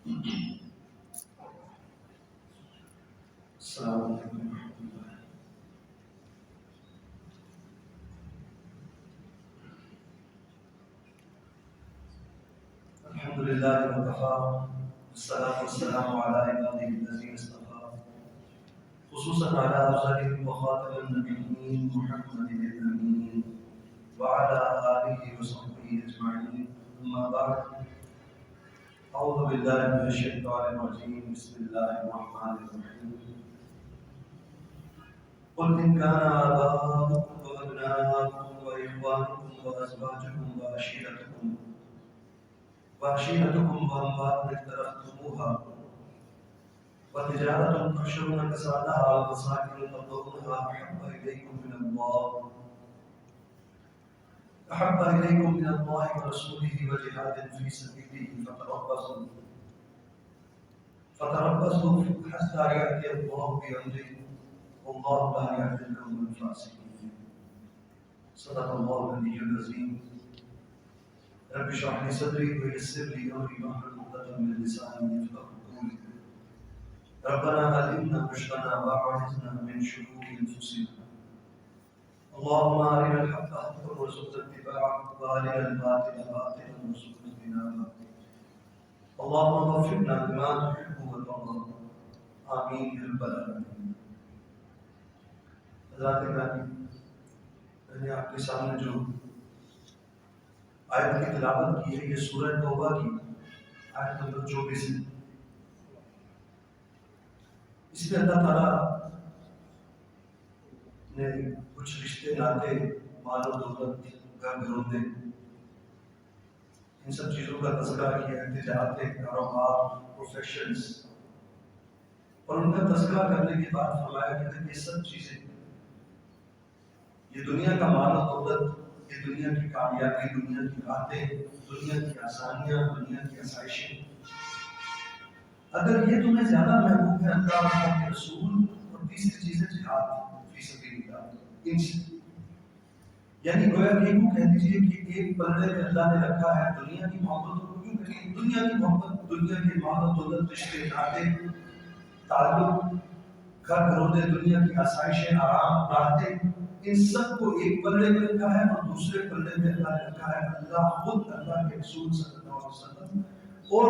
السلام علیکم ورحمۃ اللہ۔ الحمد للہ وکفیٰ والصلاة والسلام علی عبادہ الذین اصطفیٰ خصوصاً علی افضلهم وخاتم النبیین محمد الامین وعلی آلہ وصحبہ اجمعین، اما بعد۔ اعوذ باللہ من الشیطان الرجیم، بسم اللہ الرحمن الرحیم۔ قل إن كان آباؤكم وأبناؤكم وإخوانكم وأزواجكم وعشيرتكم وأموال اقترفتموها وتجارة تخشون كسادها ومساكن ترضونها أحب إليكم من الله ورسوله وجهاد في سبيله فتربصوا حتى يأتي الله بأمره والله لا يهدي القوم الفاسقين۔ صدق الله العلي العظيم۔ رب اشرح لي صدري ويسر لي امري واحلل عقدة من لساني يفقهوا قولي۔ ربنا علمنا رشدنا واعذنا من شرور انفسنا، اللهم ارنا الحق حقا وارزقنا اتباعه وارنا الباطل باطلا وارزقنا اجتنابه، اللهم وفقنا لما تحب وترضى، آمين يا رب العالمين۔ حضرات گرامی، میں نے آپ کے سامنے جو آیت کی تلاوت کی ہے یہ سورہ توبہ کی آیت نمبر 24 ہے۔ اس میں اللہ تعالیٰ نے کچھ رشتے ناطے، مال و دولت، گھر گھروندے، ان سب چیزوں کا تذکرہ کیا ہے، تجارتیں، کاروبار، پروفیشنز، اور ان کا تذکرہ کرنے کے بعد فرمایا کہ یہ سب چیزیں، یہ دنیا کا مال و دولت، یہ دنیا کی کامیابی، دنیا کی باتیں، دنیا کی آسانیاں، دنیا کی آسائشیں، اگر یہ تمہیں زیادہ محبوب ہے اللہ اور اللہ کے رسول، اور تیسری چیز ہے جہاد فی سبیل اللہ، ان سے یعنی گویا کہ یوں کہہ دیجیے کہ ایک پلڑے میں اللہ نے رکھا ہے دنیا کی محبتوں کو، کیوں کہ دنیا کی محبت، دنیا کے مال و دولت، رشتے ناطے، تعلق، گھر گھروندے، دنیا کی آسائشیں، آرام، راحتیں، ان سب کو ایک پلڑے میں رکھا ہے، اور دوسرے پلڑے میں اللہ نے رکھا ہے اللہ خود، اللہ کے رسول صلی اللہ علیہ وسلم، اور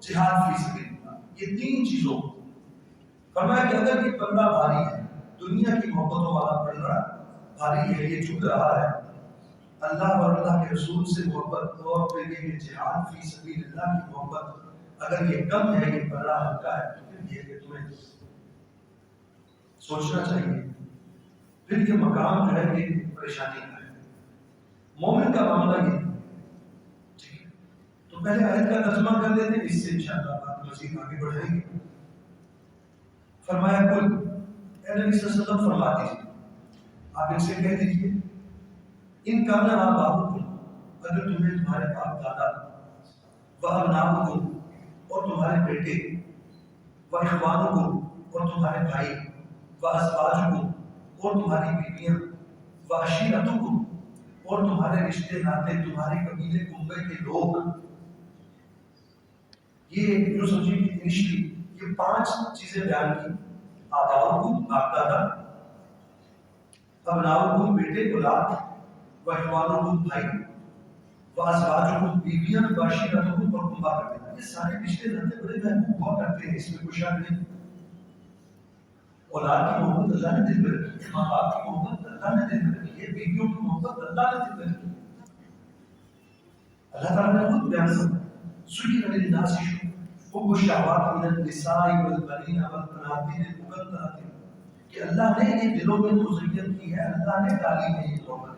جہاد فی سبیل اللہ۔ یہ تین چیزوں کو فرمایا کہ اگر یہ پلڑا بھاری ہے، دنیا کی محبتوں والا پلڑا بھاری ہے، یہ جھک رہا ہے، اللہ اور اللہ کے رسول سے محبت، اور پھر یہ جہاد فی سبیل اللہ کی محبت اگر یہ کم ہے، یہ پلڑا ہلکا ہے، تو پھر یہ کہ تمہیں سوچنا چاہیے، پھر یہ مقام جو ہے یہ پریشانی کا ہے۔ مومن کا معاملہ یہ ہے، ٹھیک ہے؟ تو پہلے آیت کا ترجمہ کر لیتے ہیں، اس سے انشاءاللہ بات مزید آگے بڑھائیں گے۔ فرمایا کل، اے نبی صلی اللہ علیہ وسلم فرما دیجیے، آپ ان سے کہہ دیجیے، ان کان آباؤکم، اگر تمہیں تمہارے باپ دادا، وابناؤکم، اور تمہارے بیٹے، واخوانکم، اور تمہارے بھائی، وازواجکم، اور تمہاری بیویاں، وعشیرتکم، اور تمہارے رشتے ناطے، تمہارے قبیلے کنبے کے لوگ، یہ جو سمجھیے کہ انیشلی یہ 5 چیزیں بیان کی، آباؤکم باپ دادا، ابناؤکم بیٹے اولاد، واخوانکم بھائی، وازواجکم بیویاں، وعشیرتکم اور کنبہ قبیلہ، یہ سارے رشتے ناطے بڑے محبوب ہوا کرتے ہیں، اس میں کوئی شک نہیں۔ اولاد کی محبت اللہ نے دل میں رکھی ہے، ماں باپ کی محبت اللہ نے دل میں رکھی ہے، بیویوں کی محبت اللہ نے دل میں رکھی ہے۔ اللہ تعالیٰ نے خود بیان فرمایا، زُيِّنَ لِلنَّاسِ حُبُّ الشَّهَوَاتِ مِنَ النِّسَاءِ وَالْبَنِينَ وَالْقَنَاطِيرِ الْمُقَنطَرَةِ، کہ اللہ نے یہ دلوں میں مزین کی ہے، اللہ نے ڈالی ہے یہ محبتیں۔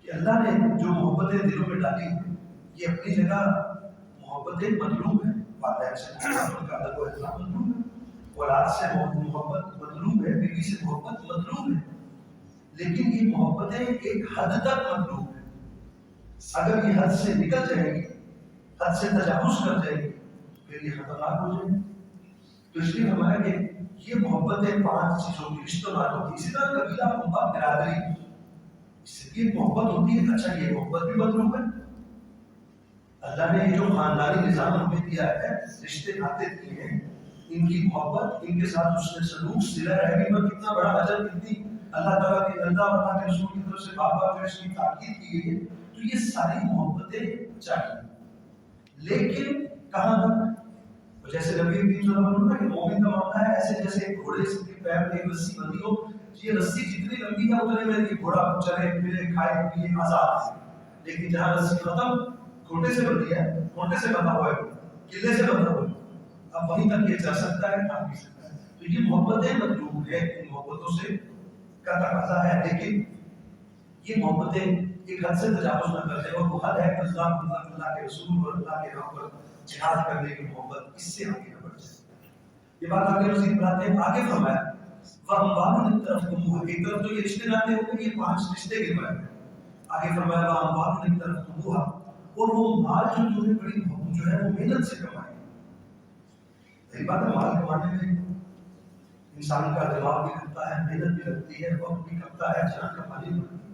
کہ اللہ نے جو محبتیں دلوں میں ڈالی ہیں، یہ اپنی جگہ محبتیں مطلوب ہیں، والدین سے محبت، ان کا ادب و احترام مطلوب ہے، اولاد سے محبت مطلوب ہے، بیوی سے محبت مطلوب ہے، لیکن یہ محبتیں ایک حد تک مطلوب ہیں۔ اگر یہ حد سے نکل جائے گی، حد سے تجاوز کر جائے گی، پھر یہ خطرناک ہو جائے گی۔ تو اس لیے فرمایا کہ یہ محبت ہے 5 چیزوں کی، رشتوں ناتوں کی، اسی طرح قبیلہ کنبہ برادری، اس سے یہ محبت ہوتی ہے. اچھا یہ محبت بھی مطلوب ہے. اللہ نے یہ جو خاندانی نظام ہمیں دیا ہے، رشتے ناتے دیے ہیں، ان کی محبت، ان کے ساتھ اس نے سلوک، صلہ رحمی پر کتنا بڑا اجر، کتنی اللہ تعالیٰ کے اللہ اور اللہ کے رسول کی طرف سے بار بار جو اس کی تاکید کی گئی ہے. تو یہ ساری محبتیں چاہیے، لیکن کہاں تک؟ جیسے نبی کریم صلی اللہ علیہ وسلم کہ مومن کا معاملہ ہے ایسے جیسے ایک گھوڑے کے پیر میں ایک رسی بندھی ہو، یہ رسی جتنی لمبی ہے اتنے میں یہ گھوڑا چلے پھرے کھائے پیے آزاد. لیکن جہاں رسی ختم کھوٹے سے بندھی ہے، کھوٹے سے بندھا ہوا ہے، قلعے سے بندھا ہوا ہے، اب وہیں تک یہ چل سکتا ہے، کھا پی سکتا ہے. تو یہ محبتیں مطلوب ہے، ان محبتوں سے کا تقاضا ہے. لیکن یہ محبتیں ایک حد سے تجاوز نہ کرتے، اور وہ حد ہے اللہ کے رسول اور اللہ کے نام پر جہاد کرنے کی محبت، اس سے آگے نہ بڑھ جائے. یہ بات آگے مزید بڑھاتے ہیں. آگے فرمایا وَأَمْوَالٌ اقْتَرَفْتُمُوهَا، ایک طرف تو یہ رشتے ناتے ہو گئے، یہ 5 رشتے گنوائے. آگے فرمایا وَأَمْوَالٌ اقْتَرَفْتُمُوهَا، اور وہ مال جو تمہیں بڑی جو ہے وہ محنت سے کمائے. یہی بات ہے، مال کمانے میں انسان کا دماغ بھی کھپتا ہے، محنت بھی لگتی ہے، وقت بھی کھپتا ہے، جان کا پانی بھی لگتا ہے،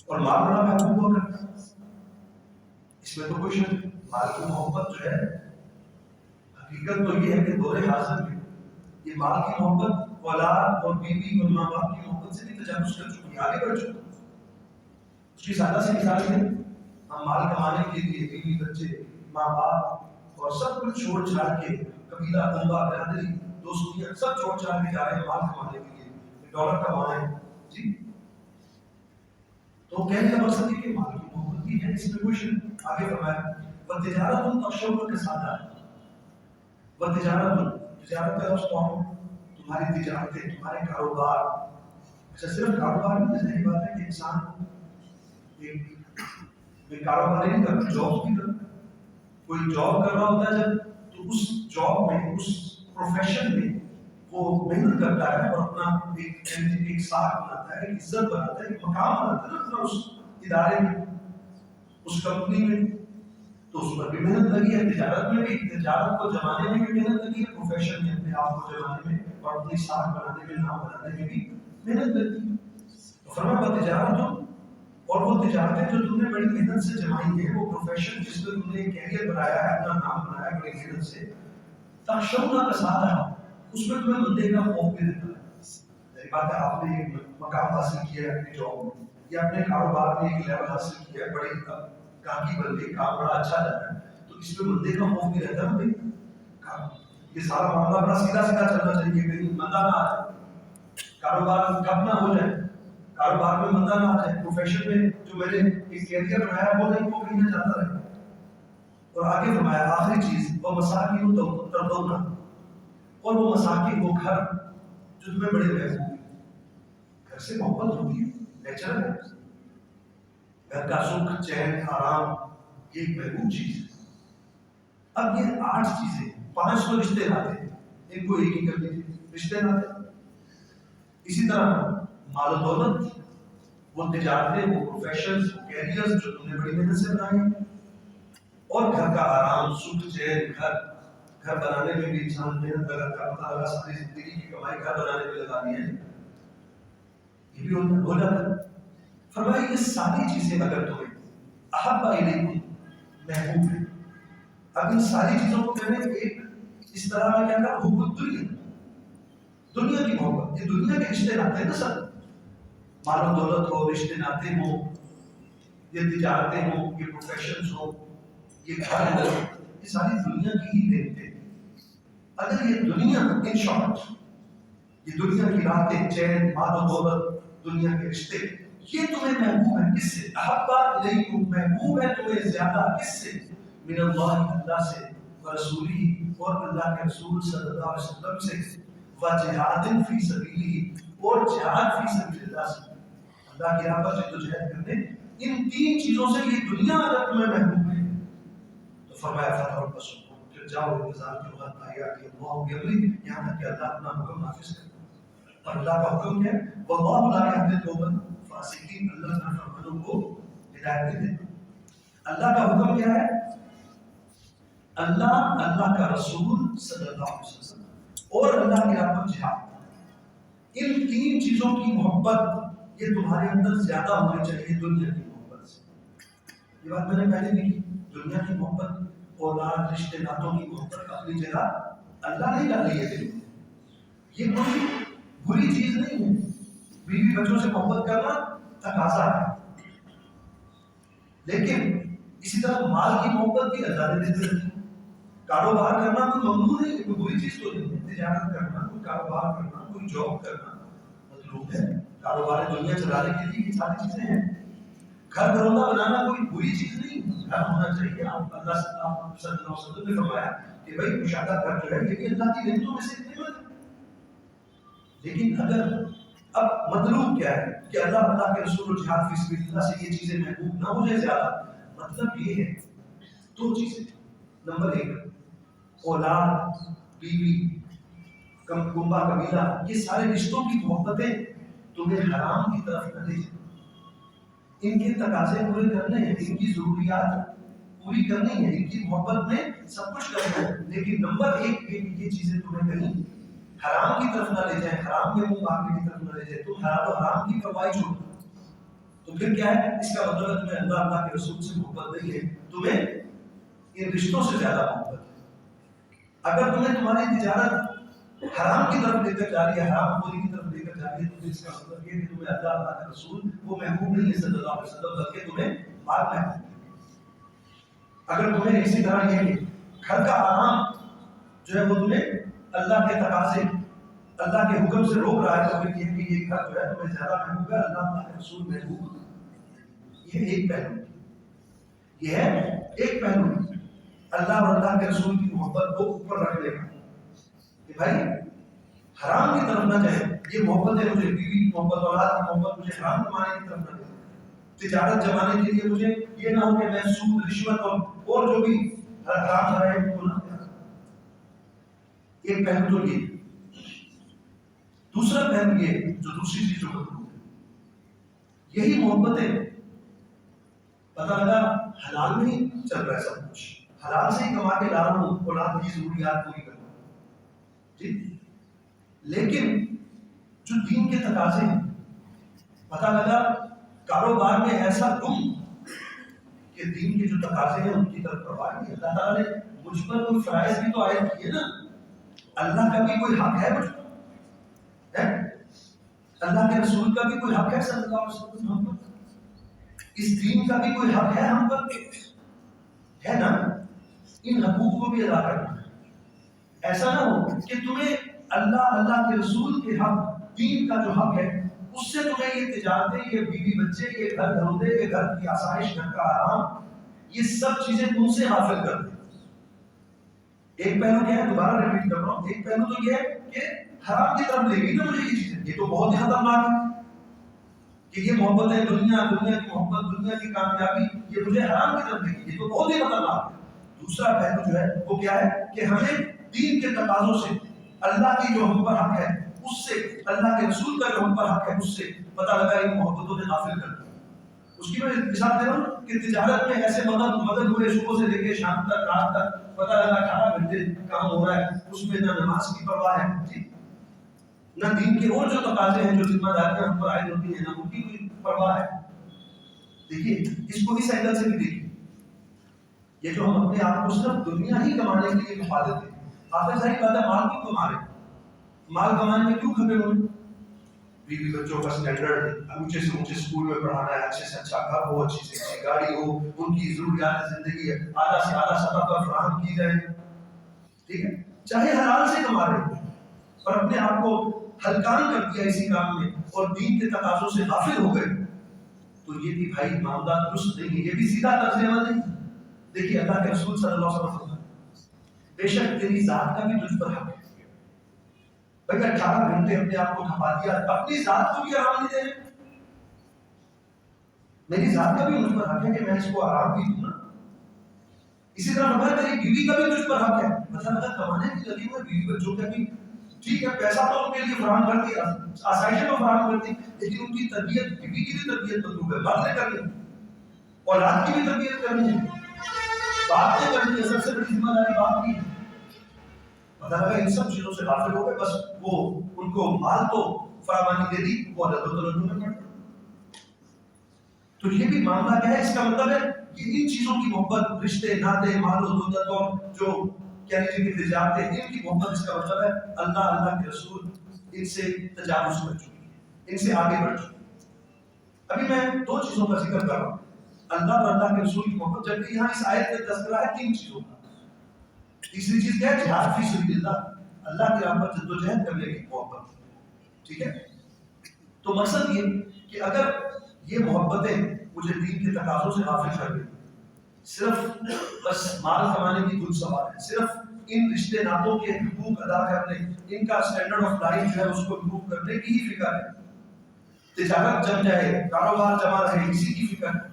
اور مال بڑا محبوب ہوا کرتا ہے. اس میں تو کوئی شک نہیں. مال کی محبت جو ہے، حقیقت تو یہ ہے کہ دور حاضر میں یہ مال کی محبت اولاد اور بیوی اور ماں باپ کی محبت سے بھی تجاوز کر چکی ہے، آگے بڑھ چکی ہے. اس کی سادہ سی مثال ہے، ہم مال کمانے کے لیے بیوی بچے ماں باپ اور سب کچھ چھوڑ چھاڑ کے، قبیلہ کنبہ برادری دوستیاں سب چھوڑ چھاڑ کے جا رہے ہیں مال کمانے کے لیے، ڈالر کمانا ہے جی. تو کہنے کا مقصد یہ کہ مال کی محبت بھی ہے، اس میں کوئی شک نہیں. آگے فرمایا وَتِجَارَةٌ تَخْشَوْنَ كَسَادَهَا، وَتِجَارَةٌ، تجارت کا لفظ کون؟ تمہاری تجارتیں، تمہارے کاروبار. اچھا صرف کاروبار نہیں، ظاہری بات ہے کہ انسان ایک کاروبار نہیں کرتا، جاب بھی کرتا. کوئی جاب کر رہا ہوتا ہے جب، تو اس جاب میں، اس پروفیشن میں وہ محنت کرتا ہے اور اپنا ایک ساتھ بناتا ہے، ایک عزت بناتا ہے، ایک مقام بناتا ہے نا اپنا اس ادارے میں، اس کمپنی میں. تو اس پر بھی محنت لگی ہے. تجارت میں بھی، تجارت کو جمانے میں بھی محنت لگی ہے، پروفیشن میں اپنے آپ کو جمانے میں اور اپنی ساتھ بنانے میں، نام بنانے میں بھی محنت لگتی ہے. تو فرمایا تجارت ہو، اور وہ تجارتیں جو تم نے بڑی محنت سے جمائی ہیں، وہ پروفیشن جس میں تم نے کیریئر بنایا ہے، اپنا نام بنایا ہے بڑی محنت سے، تخشونا کسادہا، اس میں تمہیں بندے کا خوف بھی رہتا ہے. یہ بات ہے، آپ نے ایک مقام حاصل کیا ہے اپنی جاب میں یا اپنے کاروبار میں ایک لیول حاصل کیا ہے، بڑی گاہکی بن گئی، کام بڑا اچھا جا رہا ہے، تو اس میں بندے کا خوف بھی رہتا ہے. یہ سارا معاملہ بڑا سیدھا سیدھا چلنا چاہیے، کہیں بندہ نہ آ جائے، کاروبار ٹھپ نہ ہو جائے، کاروبار میں بندہ نہ آ جائے، پروفیشن میں جو میں نے ایک کیریئر بنایا وہ نہیں، وہ کہیں نہ جاتا رہے. اور آگے فرمایا آخری چیز وہ مساکین ترضونہ، اور وہ مساکین، وہ گھر جو تمہیں بڑے محبوب ہیں. گھر سے محبت ہوتی ہے، نیچرل ہے. گھر کا سکھ، چین، آرام، یہ ایک محبوب چیز ہے. اب یہ 8 چیزیں، 5 تو رشتے ناتے ہیں، ان کو ایک ہی کر لیجیے، رشتے ناتے. اسی طرح مال و دولت، وہ تجارتیں، وہ پروفیشنز، وہ کیریئرز جو تم نے بڑی محنت سے بنائے ہیں. اور گھر کا آرام، سکھ، چین، گھر بنانے میں بھی انسان محنت لگاتا ہے، پتہ لگا ساری زندگی کی کمائی گھر بنانے میں لگا دی ہے، یہ بھی ہو جاتا ہے. فرمایا یہ ساری چیزیں اگر تمہیں احب الیکم، محبوب ہے. اب ان ساری چیزوں کو میں نے ایک اس طرح میں کہتا ہوں، حب الدنیا، دنیا کی محبت. یہ دنیا کے رشتے ناتے ہیں نا سر، مال و دولت ہو، رشتے ناتے ہوں، یہ تجارتیں ہوں، یہ پروفیشنز ہوں، یہ گھر ہو، یہ ساری دنیا کی ہی دیکھتے ہیں. اگر یہ دنیا، ان شارٹ یہ دنیا کی راتیں، چین، مال و دولت، دنیا کے رشتے، یہ تمہیں محبوب ہے کس سے؟ احب الیکم، محبوب ہے تمہیں زیادہ کس سے؟ من اللہ، اللہ سے، ورسولہ، اور اللہ کے رسول صلی اللہ علیہ وسلم سے، وجہاد فی سبیلہ، اور جہاد فی سبیل اللہ سے، اللہ کی راہ پر جدوجہد کرنے. ان 3 چیزوں سے یہ دنیا اگر تمہیں محبوب ہے تو فرمایا فتربصوا، پھر جاؤ انتظار کرو حتی یأتی اللہ بأمرہ، یہاں تک کہ اللہ اپنا حکم نافذ کرے. اور اللہ کا حکم کیا ہے؟ واللہ لا یہدی القوم الفاسقین، اللہ نافرمانوں کو ہدایت نہیں دیتا. اللہ کا حکم کیا ہے؟ اللہ، اللہ کا رسول صلی اللہ علیہ وسلم اور اللہ کی راہ پر جہاد، ان تین چیزوں کی محبت یہ تمہارے اندر زیادہ ہونی چاہیے دنیا کی محبت سے. یہ بات میں نے پہلے بھی کی. دنیا کی محبت، اولاد، رشتے ناتوں کی محبت اپنی جگہ اللہ نے ڈالی ہے دل میں. یہ کوئی بری چیز نہیں ہے. بیوی بچوں سے محبت کرنا تقاضا ہے، لیکن اسی طرح مال کی محبت بھی اللہ نے دل میں رکھی. کاروبار کرنا کوئی ممنوع نہیں ہے، کوئی بری چیز تو نہیں ہے. تجارت کرنا، کوئی کاروبار کرنا، کوئی جاب کرنا مطلوب ہے. کاروبار دنیا چلانے کے لیے یہ ساری چیزیں ہیں. گھر گھرونہ بنانا کوئی بری چیز نہیں، گھر ہونا چاہیے. آپ اللہ صلی اللہ علیہ وسلم نے فرمایا کہ بھائی کشادہ گھر جو ہے یہ بھی اللہ کی نعمتوں میں سے ایک نعمت ہے. لیکن اگر اب مطلوب کیا ہے کہ اللہ کے رسول و جہاد فی سبیل اللہ سے یہ چیزیں محبوب نہ ہو جائے زیادہ، مطلب یہ ہے دو چیزیں. نمبر ایک، اولاد، بیوی، کنبہ قبیلہ، یہ سارے رشتوں کی محبتیں تمہیں حرام کی طرف نہ لے جائیں. ان کے تقاضے پورے کرنے ہیں، ان کی ضروریات پوری کرنی ہے، ان کی محبت میں سب کچھ کرنا ہے. لیکن نمبر ایک یہ چیزیں تمہیں کہیں حرام کی طرف نہ لے جائیں، حرام کے منہ مانگنے کی طرف نہ لے جائیں. تم حلال و حرام کی پرواہ چھوڑ دو تو پھر کیا ہے؟ اس کا مطلب ہے تمہیں اللہ کے رسول سے محبت نہیں ہے، تمہیں ان رشتوں سے زیادہ محبت ہے. اگر تمہیں تمہاری تجارت حرام کی طرف لے کر جا رہی ہے، حرام خوری کی طرف لے کر جا رہی ہے، تو اس کا مطلب یہ ہے کہ تمہیں اللہ کا رسول وہ محبوب نہیں ہے صلی اللہ علیہ وسلم، بلکہ تمہیں مال محبوب ہے. اگر تمہیں اسی طرح یہ گھر کا آرام جو ہے وہ تمہیں اللہ کے تقاضے، اللہ کے حکم سے روک رہا ہے، تو پھر یہ کہ یہ گھر جو ہے تمہیں زیادہ محبوب ہے، اللہ کے رسول محبوب. یہ ایک پہلو، یہ ہے ایک پہلو اللہ اور اللہ کے رسول کی محبت کو اوپر رکھ لے گا کہ بھائی حرام کی طرف نہ جائے. یہ محبت ہے مجھے بیوی کی محبت، اولاد کی محبت مجھے حرام کمانے کی طرف نہ جائے. تجارت جمانے کے لیے مجھے یہ نہ ہو کہ میں سود، رشوت اور جو بھی حرام ہے ان کو نہ کروں. ایک پہلو تو یہ. دوسرا پہلو یہ جو دوسری چیز جو مطلوب ہے، یہی محبتیں پتہ لگا حلال میں ہی چل رہا ہے سب کچھ، حلال سے ہی کما کے لا رہا ہوں، اولاد کی ضروریات پوری کروں جی. لیکن جو دین کے تقاضے ہیں، پتہ لگا کاروبار میں ایسا گم کہ دین کے جو تقاضے ہیں ان کی طرف پرواہ نہیں. اللہ تعالیٰ نے مجھ پر کوئی فرائض بھی تو عائد کیے نا. اللہ کا بھی کوئی حق ہے مجھ پر، اللہ کے رسول کا بھی کوئی حق ہے صلی اللہ علیہ وسلم ہم پر، اس دین کا بھی کوئی حق ہے ہم پر، ہے نا. ان حقوق کو بھی ادا کرنا ہے. ایسا نہ ہو کہ تمہیں اللہ کے رسول کے حق، دین کا جو حق ہے اس سے تمہیں یہ تجارتیں، یہ بیوی بچے، یہ گھر گھرودے، یہ گھر کی آسائش، گھر کا آرام، یہ سب چیزیں تم سے حاصل کر دیں. ایک پہلو کیا ہے، دوبارہ ریپیٹ کر رہا ہوں، ایک پہلو تو یہ ہے کہ حرام کی طرف لے گی نا مجھے یہ چیزیں. یہ تو بہت ہی خطرناک ہے کہ یہ محبت ہے دنیا کی محبت، دنیا کی کامیابی، یہ مجھے حرام کی طرف لے گی. یہ تو بہت ہی خطرناک ہے. دوسرا پہلو جو ہے وہ کیا ہے کہ ہمیں دین کے تقاضوں سے، اللہ کی جو ہم پر حق ہے اس سے، اللہ کے رسول کا جو ہم پر حق ہے اس سے پتہ لگا ان محبتوں نے غافل کر دیا. اس کی میں مثال دے رہا ہوں کہ تجارت میں ایسے مدد ہوئے صبح سے لے کے شام تک، رات تک، پتہ لگا 18 گھنٹے کام ہو رہا ہے، اس میں نہ نماز کی پرواہ ہے جی، نہ دین کے اور جو تقاضے ہیں، جو ذمہ داریاں ہم پر عائد ہوتی ہیں، نہ ان کی کوئی پرواہ ہے. دیکھیے اس کو اس اینگل سے بھی دیکھیے. یہ جو ہم اپنے آپ کو صرف دنیا ہی کمانے کے لیے کھپا دیتے ہیں. آخر ظاہر بات ہے مال کیوں کما رہے ہیں؟ مال کمانے میں کیوں کھپے ہوئے؟ بیوی بچوں کا اسٹینڈرڈ اونچے سے اونچے اسکول میں پڑھانا ہے، اچھے سے اچھا گھر ہو، اچھی سے اچھی گاڑی ہو، ان کی ضروریات زندگی اعلیٰ سے اعلیٰ سطح پر فراہم کی جائے. ٹھیک ہے، چاہے حلال سے کما رہے ہیں اور اپنے آپ کو ہلکان کر دیا اسی کام میں اور دین کے تقاضوں سے غافل ہو گئے، تو یہ بھی بھائی معاملہ درست نہیں ہے. یہ بھی سیدھا طرز عمل نہیں. دیکھیے اللہ کے رسول صلی اللہ علیہ وسلم بے شک تیری ذات کا بھی تجھ پر حق ہے. بھائی 18 گھنٹے اپنے آپ کو کھپا دیا، اپنی ذات کو بھی آرام نہیں دے رہے. میری ذات کا بھی مجھ پر حق ہے کہ میں اس کو آرام بھی دوں نا. اسی طرح ہمارے میری بیوی کا بھی تجھ پر حق ہے. مطلب اگر کمانے کی لگی ہوئی بیوی بچوں کا بھی ٹھیک ہے، پیسہ تو ان کے لیے فراہم کر دیا، آسائشیں تو فراہم کر دی، لیکن ان کی تربیت، بیوی کی بھی تربیت مطلوب ہے، مرد نے کرنی ہے، اولاد کی بھی تربیت کرنی ہے. بات نہیں کرنی ہے، سب سے بڑی ذمہ داری باپ کی ہے. پتہ لگا ان سب چیزوں سے غافل ہو گئے، بس وہ ان کو مال تو فراوانی دے دی، وہ لڈو میں پڑ. تو یہ بھی معاملہ کیا ہے؟ اس کا مطلب ہے کہ ان چیزوں کی محبت، رشتے ناطے، مال و دولت اور جو کیا لیجیے کہ تجارتیں، ان کی محبت، اس کا مطلب ہے اللہ، اللہ کے رسول ان سے تجاوز کر چکی ہے، ان سے آگے بڑھ چکی ہے. ابھی میں دو چیزوں کا ذکر کر رہا ہوں، اللہ اور اللہ کے رسول کی محبت، جبکہ یہاں اس آیت میں تذکرہ ہے تین چیزوں کا. تیسری چیز کیا ہے؟ جہاد فی سبیل اللہ، اللہ کی راہ پر جدوجہد کرنے کی محبت. ٹھیک ہے؟ تو مقصد یہ کہ اگر یہ محبتیں مجھے دین کے تقاضوں سے غافل کر گئی، صرف بس مال کمانے کی دھن سوار ہے، صرف ان رشتے ناتوں کے حقوق ادا کرنے، ان کا اسٹینڈرڈ آف لائف جو ہے اس کو امپروو کرنے کی ہی فکر ہے، تجارت جم جائے، کاروبار جمع رہے، اسی کی فکر ہے،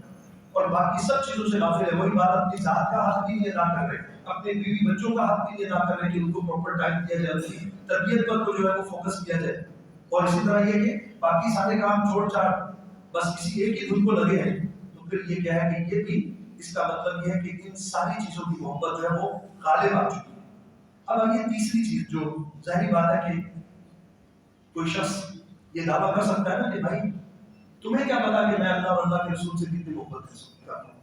اور باقی سب چیزوں سے غافل ہے. وہی بات، اپنی ذات کا حق بھی نہیں ادا کر رہے، اپنے بیوی بچوں کا حق بھی نہیں ادا کر رہے کہ ان کو پراپر ٹائم دیا جائے، ان کی تربیت پر کو جو ہے وہ فوکس کیا جائے. اور اسی طرح یہ کہ باقی سارے کام چھوڑ چھاڑ بس کسی ایک ہی دھن کو لگے ہیں. تو پھر یہ کیا ہے کہ یہ بھی اس کا مطلب یہ ہے کہ ان ساری چیزوں کی محبت جو ہے وہ غالب آ چکی ہے. اب آئیے تیسری چیز، جو ظاہری بات ہے کہ کوئی شخص یہ دعویٰ کر سکتا ہے نا کہ بھائی تمہیں کیا پتا کہ میں اللہ اور اللہ کے رسول سے کتنی محبت کرتا ہوں.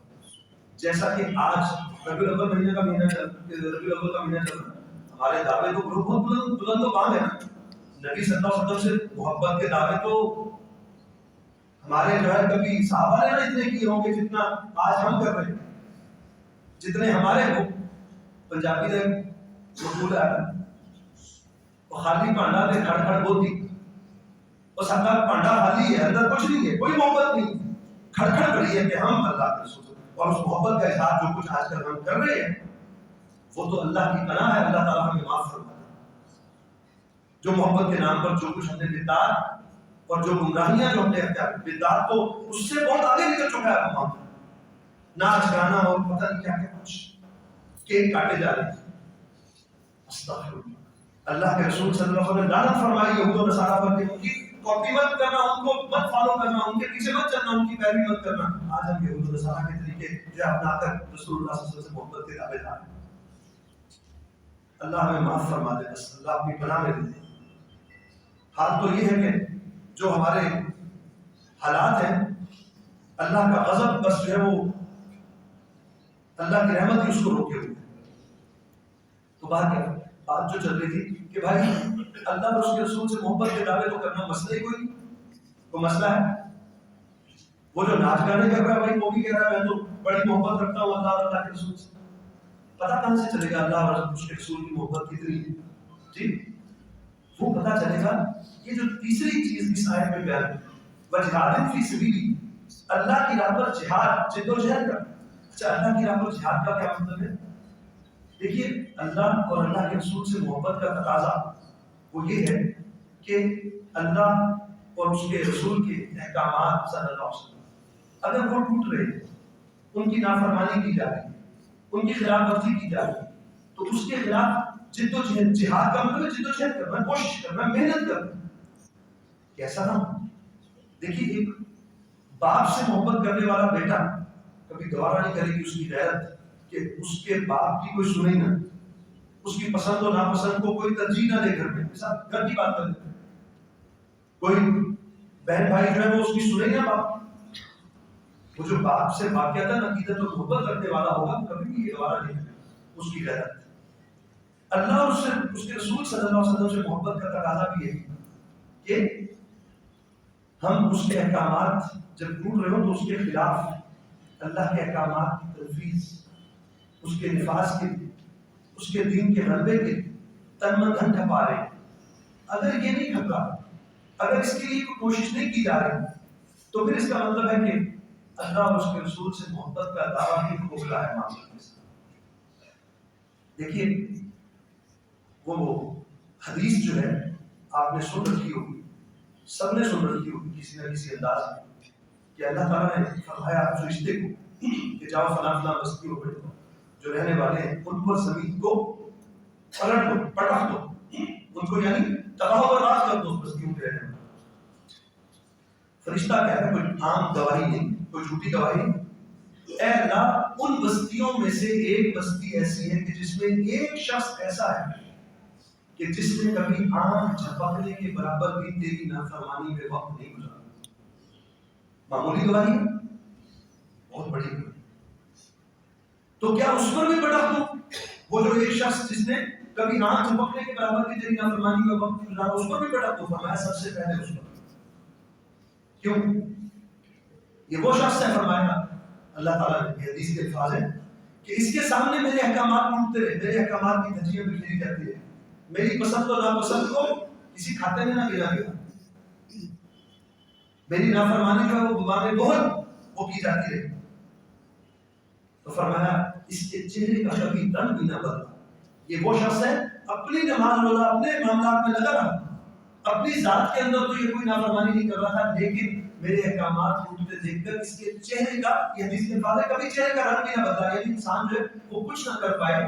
جیسا کہ آج ربیع الاول مہینے کا مہینہ ربیع الاول کا مہینہ چل رہا ہے، ہمارے دعوے تو بہت بلند و بام ہے نا. نبی صلی اللہ علیہ وسلم سے محبت کے دعوے تو ہمارے جو ہے کبھی صحابہ نے نہ اتنے کیے ہوں گے جتنا آج ہم کر رہے ہیں. جتنے ہمارے ہو، پنجابی نے مقبول ہے وہ خالی پانڈا دے کھڑ کھڑ بولتی، وہ سب کا پانڈا خالی ہے، اندر کچھ نہیں ہے، کوئی محبت نہیں، کھڑ کھڑ بڑی ہے کہ ہم اللہ کے رسول، اور اس محبت کا اظہار جو کچھ آج کل ہم کر رہے ہیں وہ تو اللہ کی پناہ ہے. اللہ تعالیٰ ہمیں معاف فرمائے. جو محبت کے نام پر جو کچھ ہم نے بدعات اور جو گمراہیاں جو ہم نے اختیار کی، بدعات تو اس سے بہت آگے نکل چکا ہے. ہم ناچ گانا اور پتہ نہیں کیا کیا کچھ، کیک کاٹے جا رہے ہیں. استغفر اللہ. اللہ کے رسول صلی اللہ علیہ وسلم نے لعنت فرمائی یہود و نصارہ پر کہ ان کی کاپی مت کرنا، ان کو مت فالو کرنا، ان کے پیچھے مت چلنا، ان کی پیروی مت کرنا. آج ہم یہود و نصارہ کے طریقے جو اپنا کر رسول اللہ صلی اللہ علیہ وسلم سے محبت کے دعوے دار ہیں. اللہ ہمیں معاف فرما دے، بس اللہ اپنی پناہ میں دے. حال تو یہ ہے کہ جو ہمارے حالات ہیں، اللہ کا غضب بس جو ہے وہ اللہ کی رحمت ہی اس کو روکے ہوئے. تو بات کیا، بات جو چل رہی تھی کہ بھائی اللہ اور اس کے رسول سے محبت کے دعوے تو کرنا مسئلہ ہی کوئی نہیں. کوئی مسئلہ ہے؟ وہ جو ناچ گانے کر رہا ہے بھائی وہ بھی کہہ رہا ہے میں تو بڑی محبت رکھتا ہوں اللہ اور اللہ کے رسول سے. پتہ کہاں سے چلے گا اللہ اور اس کے رسول کی محبت کتنی ہے؟ جی وہ پتہ چلے گا. یہ جو تیسری چیز اس آیت میں بیان ہے، وجہاد فی سبیل، اللہ کی راہ پر جہاد، جدوجہد کرنا. اچھا اللہ کی راہ پر جہاد کا کیا مطلب ہے؟ دیکھیے اللہ اور اللہ کے رسول سے محبت کا تقاضا وہ یہ ہے کہ اللہ اور اس کے رسول کے احکامات صلی اللہ علیہ وسلم اگر وہ ٹوٹ رہے، ان کی نافرمانی کی جا رہی ہے، ان کی خلاف ورزی کی جا رہی ہے، تو اس کے خلاف جد و جہد. جہاد کا مطلب جد و جہد کرنا، کوشش کرنا، محنت کرنا. کیسا نہ ہو. دیکھیے ایک باپ سے محبت کرنے والا بیٹا کبھی گوارا نہیں کرے گی اس کی غیرت کہ اس کے باپ کی کوئی سنے نہ، اس کی پسند و ناپسند کو کوئی ترجیح نہ دے کر کے گھر کی بات کرے. کوئی بہن بھائی جو ہے وہ اس کی سنے نہ باپ. وہ جو باپ سے واقعتا عقیدت و محبت رکھنے والا ہوگا کبھی بھی یہ گوارا نہیں کرے اس کی غیرت. اللہ اور اس کے رسول صلی اللہ علیہ وسلم سے محبت کا تقاضا بھی ہے کہ ہم اس کے احکامات جب ٹوٹ رہے ہوں تو اس کے خلاف اللہ کے احکامات کی تنفیذ، اس کے نفاذ کے، اس کے دین کے غلبے کے تن من دھن کھپا رہے ہیں. اگر یہ نہیں کھپا، اگر اس کے لیے کوئی کوشش نہیں کی جا رہی تو پھر اس کا مطلب ہے کہ اللہ اور اس کے رسول سے محبت کا دعویٰ بھی کھوکھلا ہے معاملے کے ساتھ. دیکھیے وہ حدیث جو ہے آپ نے سن رکھی ہوگی، سب نے سن رکھی ہوگی کسی نہ کسی انداز میں، کہ اللہ تعالیٰ نے فرمایا فرشتے کو کہ جاؤ فلاں فلاں بستیوں پہ جو رہنے والے ہیں ان پر زمین کو پلٹ دو، پٹخ دو، ان کو یعنی تباہ و برباد کر دو بستیوں کے رہنے والے. فرشتہ کہہ رہا ہے، کوئی عام گواہی نہیں، کوئی جھوٹی گواہی نہیں. اے اللہ ان بستیوں میں سے ایک بستی ایسی ہے کہ جس میں ایک شخص ایسا ہے کہ جس نے کبھی آنکھ جھپکنے کے برابر بھی تیری نافرمانی میں وقت نہیں گزارا. معمولی گواہی ہے، بہت بڑی گواہی. تو کیا اس پر بھی بڑا تو وہ جو ایک شخص جس نے کبھی آنکھ جھپکنے کے برابر بھی تیری نافرمانی میں وقت نہیں گزارا، اس پر بھی بڑا تو فرمایا سب سے پہلے اس پر. کیوں؟ یہ وہ شخص ہے، فرمایا اللہ تعالیٰ نے، یہ حدیث کے الفاظ ہیں کہ اس کے سامنے میرے احکامات ٹوٹتے رہے، میرے احکامات کی دھجیاں بکھیری جاتی رہے، میری پسند و ناپسند کو کسی کھاتے میں نہ گرا گیا، میری نافرمانی جو ہے وہ غبارے بہت وہ کی جاتی رہی. تو فرمایا اس کے چہرے کا کبھی رنگ بھی نہ بدلا. یہ وہ شخص ہے اپنی نماز روزہ اپنے معاملات میں لگا رہا، اپنی ذات کے اندر تو یہ کوئی نافرمانی نہیں کر رہا تھا، لیکن میرے احکامات ٹوٹتے دیکھ کر اس کے چہرے کا، یہ حدیث کے الفاظ ہے، کبھی چہرے کا رنگ بھی نہ بدلا. یعنی انسان جو ہے وہ کچھ نہ کر پائے،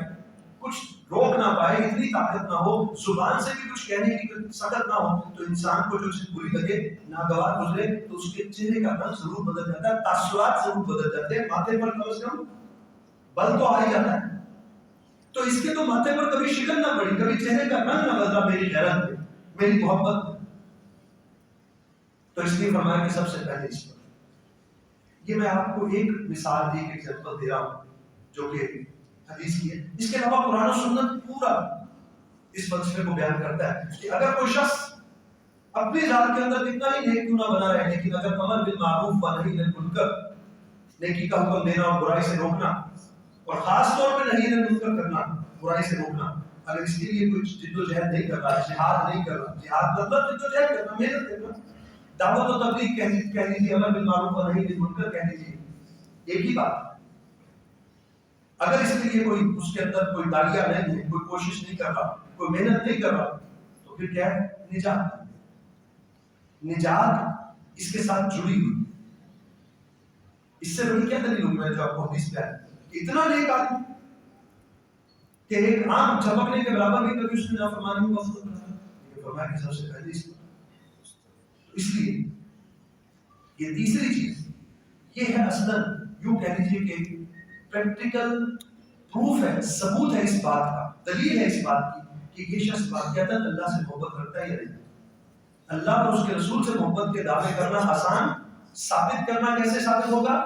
کچھ روک نہ پائے، اتنی طاقت نہ ہو، زبان سے بھی کچھ کہنے کی سخت نہ ہو، تو انسان کو جو چیز بری لگے، ناگوار گزرے، تو اس کے چہرے کا رنگ ضرور بدل جاتا ہے، تاثرات ضرور بدل جاتے ہیں، ماتھے پر کم سے کم بل تو آ ہی جاتا ہے. تو اس کے تو ماتھے پر کبھی شکن نہ پڑی، کبھی چہرے کا رنگ نہ بدلا میری غیرت میں، میری محبت میں. تو اس لیے فرمایا کہ سب سے پہلے اس پر. یہ میں آپ کو ایک مثال دی، ایک ایگزامپل دے رہا ہوں جو کہ حدیث کی ہے. اس کے علاوہ قرآن و سنت پورا اس وظیفے کو بیان کرتا ہے کہ اگر کوئی شخص اپنی ذات کے اندر کتنا ہی نیک کیوں نہ بنا رہے، لیکن اگر امر بالمعروف و نہی عن المنکر، نیکی کا حکم دینا اور برائی سے روکنا، اور خاص طور پہ نہی عن المنکر کرنا، برائی سے روکنا، اگر اس کے لیے کوئی جد و جہد نہیں کر رہا، جہاد نہیں کر رہا، جہاد مطلب جد و جہد کرنا، محنت کرنا، دعوت و تبلیغ کہہ لیجیے، امر بالمعروف و نہی عن المنکر کہہ لیجیے، ایک ہی بات. اگر اس کے لیے کوئی اس کے اندر کوئی داعیہ نہیں ہے، کوئی کوشش نہیں کر رہا، کوئی محنت نہیں کر رہا، تو پھر کیا ہے؟ نجات. نجات اس کے ساتھ جڑی ہوئی. اس سے بڑی کیا دلیل ہوگی؟ میں جو آپ کو حدیث بیان کہ اتنا نیک آدمی کہ ایک آنکھ جھپکنے کے برابر بھی کبھی اس نے نافرمانی میں وقت نہیں کرا. یہ فرمایا کہ سب سے پہلے اس لیے یہ تیسری چیز یہ ہے اصلاً یوں کہہ لیجیے کہ پریکٹیکل پروف ہے، ثبوت ہے اس بات کا، دلیل ہے اس بات کی کہ یہ شخص واقعتاً اللہ سے محبت کرتا ہے یا نہیں. اللہ اور اس کے رسول سے محبت کے دعوے کرنا آسان، ثابت کرنا کیسے ثابت ہوگا؟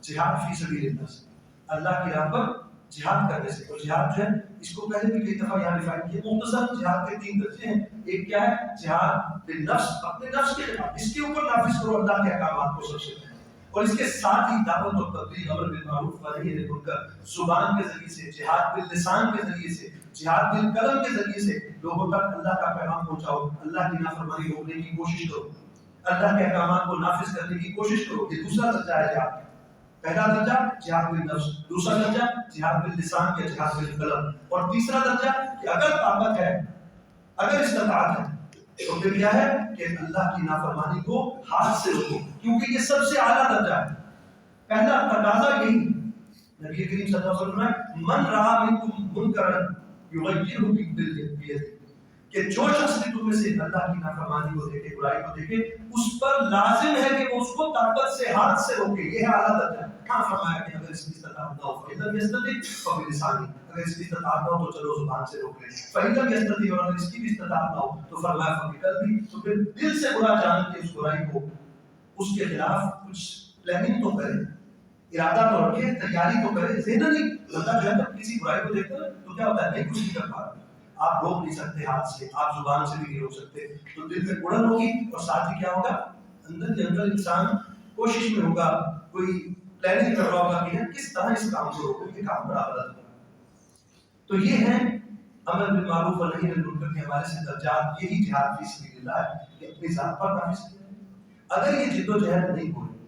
جہاد فی سبیل اللہ سے، اللہ کی راہ پر جہاد کرنے سے. اور جہاد جو ہے اس کو پہلے بھی کئی دفعہ یہاں ڈیفائن کیا. مختصر جہاد کے 3 درجے ہیں. ایک کیا ہے؟ جہاد بالنفس، اپنے نفس کے خلاف، اس کے اوپر نافذ کرو اللہ کے احکامات کو سب سے پہلے، اور اس کے ساتھ ہی دعوت و تبلیغ، امر بالمعروف و نہی عن المنکر، زبان کے ذریعے سے، جہاد باللسان کے ذریعے سے، جہاد بالقلم کے ذریعے سے لوگوں تک اللہ کا پیغام پہنچاؤ، اللہ کی نافرمانی روکنے کی کوشش کرو، اللہ کے احکامات کو نافذ کرنے کی کوشش کرو. یہ دوسرا درجہ ہے جہاد. پہلا درجہ جہاد بالنفس، دوسرا درجہ جہاد باللسان یا جہاد بالقلم، اور تیسرا درجہ کہ اگر طاقت ہے، اگر استطاعت ہے، تو پھر کیا ہے کہ اللہ کی نافرمانی کو ہاتھ سے روکو، کیونکہ یہ سب سے اعلیٰ درجہ ہے. پہلا تقاضا یہی نبی کریم صلی اللہ علیہ وسلم نے من رأى منکم منکرا یغیرہ بیدہ، کہ جو شخص بھی تم میں سے اللہ کی نافرمانی کو دیکھے، برائی کو دیکھے، اس پر لازم ہے کہ وہ اس کو طاقت سے، ہاتھ سے روکے. یہ ہے اعلیٰ درجہ. کہاں فرمایا کہ اگر اس کی استطاعت نہ ہو فَإِن لَمْ يَسْتَطِعْ فَبِلِسَانِهِ، اگر اس کی استطاعت نہ ہو تو چلو زبان سے روک لیں. فَإِن لَمْ يَسْتَطِعْ، اور اگر اس کی بھی استطاعت نہ ہو تو فرمایا فَبِقَلْبِهِ، تو پھر دل سے برا جان کے اس برائی کو، اس کے خلاف کچھ پلاننگ تو کرے، ارادہ تو رکھے، تیاری تو کرے. ذہن نہیں بندہ جو ہے کسی برائی کو دیکھتا ہے تو کیا ہوتا ہے؟ نہیں کچھ نہیں کر پا رہا، آپ روک نہیں سکتے ہاتھ سے، آپ زبان سے بھی نہیں روک سکتے، تو دل میں اڑن ہوگی، اور ساتھ ہی کیا ہوگا؟ اندر ہی اندر انسان کوشش میں ہوگا، کوئی پلاننگ کر رہا ہوگا کہ کس طرح اس کام کو روکوں، یہ کام بڑا غلط ہوگا. تو یہ ہے امر بالمعروف و نہی عن المنکر کے حوالے سے درجات. یہی جہاد فی سبیل اللہ ہے کہ اپنی ذات پر نافذ کریں. اگر یہ جد و جہد نہیں ہو رہی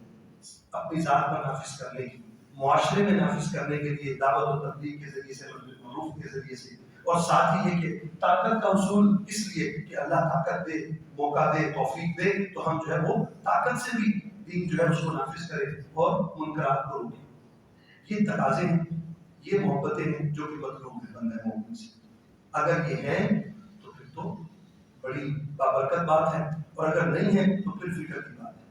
اپنی ذات پر نافذ کرنے کی، معاشرے میں نافذ کرنے کے لیے دعوت و تبلیغ کے ذریعے سے، امر بالمعروف کے ذریعے سے، اور ساتھ ہی یہ کہ طاقت کا اصول اس لیے کہ اللہ طاقت دے، موقع دے، توفیق دے، تو ہم جو ہے وہ طاقت سے بھی دین جو ہے اس کو نافذ کریں اور منکرات کو روکیں. یہ تقاضے ہیں، یہ محبتیں ہیں جو کہ مطلوب ہے بندہ مومن سے. اگر یہ ہیں تو پھر تو بڑی بابرکت بات ہے، اور اگر نہیں ہے تو پھر فکر کی بات ہے.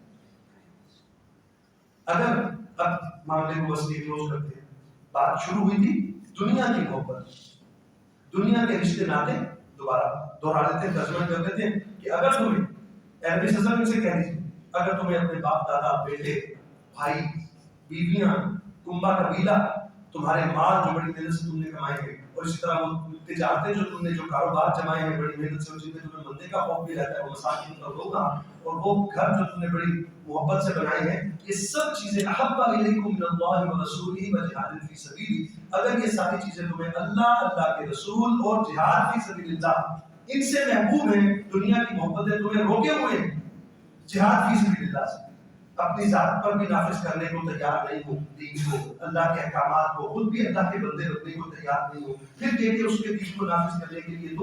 اگر اب معاملے کو بس کلوز کرتے ہیں. بات شروع ہوئی تھی دنیا کی محبت, دنیا کے رشتے ناطے دوبارہ دوہرا دیتے ہیں, ترجمہ کر دیتے ہیں کہ اگر تمہیں عربی سزا سے کہہ دیجیے, اگر تمہیں اپنے باپ دادا بیٹے بھائی بیویاں کنبا قبیلہ تمہارے مال جو بڑی محنت سے تم نے کمائے ہیں, اور اسی طرح وہ تجارتیں جو تم نے جو کاروبار جمائے ہیں بڑی محنت سے, جن میں تمہیں مندے کا خوف بھی رہتا ہے, وہ مساکین کا ہوگا, اور وہ گھر جو تم نے بڑی محبت سے بنائے ہیں, یہ سب چیزیں احب الیکم من اللہ ورسولہ وجہاد فی سبیلہ, اگر یہ ساری چیزیں تمہیں اللہ, اللہ کے رسول اور جہاد فی سبیل اللہ ان سے محبوب ہیں, دنیا کی محبتیں تمہیں روکے ہوئے ہیں جہاد فی سبیل اللہ سے, اپنی ذات پر بھی نافذ کرنے کو تیار نہیں ہو, دین کو, اللہ کے احکامات کو, خود بھی اللہ کے بندے بننے کو تیار نہیں ہو, پھر کہتے اس کے دین کو نافذ کرنے کے لیے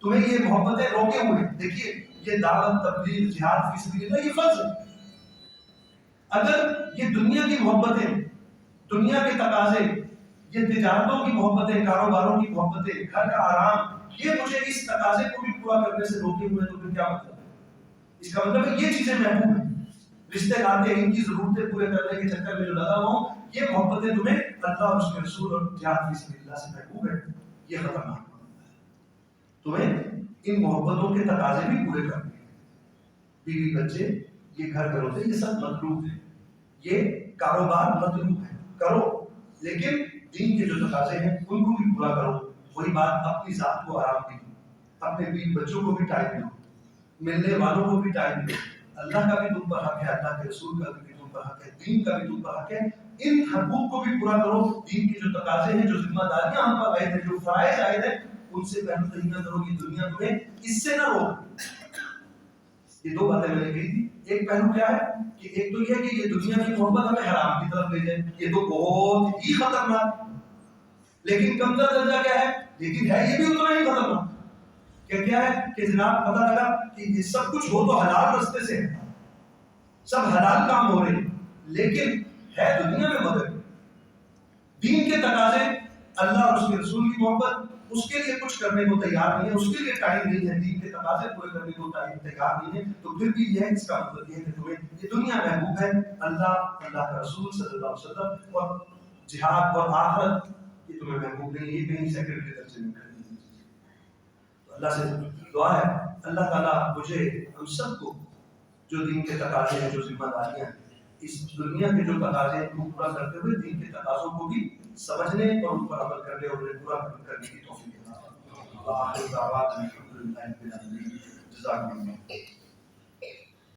تمہیں یہ محبتیں روکے ہوئے. دیکھیے یہ دعوت تبلیغ جہاد فی سبیل اللہ یہ فرض ہے. اگر یہ دنیا کی محبتیں, دنیا کے تقاضے, یہ تجارتوں کی محبتیں, کاروباروں کی محبتیں, گھر کا آرام, یہ مجھے اس تقاضے کو بھی پورا کرنے سے روکے ہوئے تو پھر کیا مطلب ہے؟ اس کا مطلب ہے یہ چیزیں محبوب ہیں, رشتے ناطے ان کی ضرورتیں پورے کرنے کے چکر میں جو لگا ہوا ہوں, یہ محبتیں تمہیں اللہ اور اس کے رسول اور جہاد فی سبیل اللہ سے محبوب ہے, یہ خطرناک محبت ہے. تمہیں ان محبتوں کے تقاضے بھی پورے کرنے ہیں, بیوی بچے, یہ گھر گھروتے, یہ سب مطلوب ہے, یہ کاروبار مطلوب ہے, کرو, لیکن دین کے جو تقاضے ہیں ان کو بھی پورا کرو. وہی بات, اپنی ذات کو آرام بھی دو, اپنے بیوی بچوں کو بھی ٹائم دو, ملنے والوں کو بھی ٹائم دو, اللہ کا بھی تم پر حق ہے, اللہ کے رسول کا بھی تم پر حق ہے, دین کا بھی تم پر حق ہے, ان حقوق کو بھی پورا کرو. دین کے جو تقاضے ہیں, جو ذمہ داریاں ہم پر عائد ہیں, جو فرائض عائد ہیں, ان سے پہلو تہی نہ کرو, یہ دنیا تمہیں اس سے نہ روک. یہ دو باتیں میں نے کہی تھی. ایک پہلو کیا ہے کہ ایک تو یہ کہ یہ دنیا کی محبت ہمیں حرام کی طرف لے جائے, یہ تو بہت ہی خطرناک. لیکن کم تر درجہ کیا ہے, لیکن ہے یہ بھی اتنا ہی خطرناک. کیا ہے کہ جناب پتہ لگا کہ یہ سب کچھ ہو تو حلال رستے سے ہے, سب حلال کام ہو رہے ہیں, لیکن ہے دنیا میں مگر دین کے تقاضے, اللہ اور اس کے رسول کی محبت, اس کے لیے کچھ کرنے کو تیار نہیں ہے, اس کے لیے ٹائم نہیں ہے, دین کے تقاضے پورے کرنے کو ٹائم تیار نہیں ہے, تو پھر بھی یہ ہے, اس کا مطلب یہ ہے کہ تمہیں یہ دنیا محبوب ہے, اللہ, اللہ کا رسول صلی اللہ علیہ وسلم اور جہاد اور آخرت یہ تمہیں محبوب نہیں, یہ کہیں سیکرٹری درجے میں کرنی ہے. اللہ سے دعا ہے اللہ تعالیٰ مجھے ہم سب کو جو دین کے تقاضے ہیں, جو ذمہ داریاں ہیں, اس دنیا کے جو تقاضے ہیں ان کو پورا کرتے ہوئے دین کے تقاضوں کو بھی سمجھنے اور ان پر عمل کرنے اور انہیں پورا کرنے کی توفیق عطا فرمائے. آخر دعوانا الحمدللہ رب العالمین. جزاکم اللہ.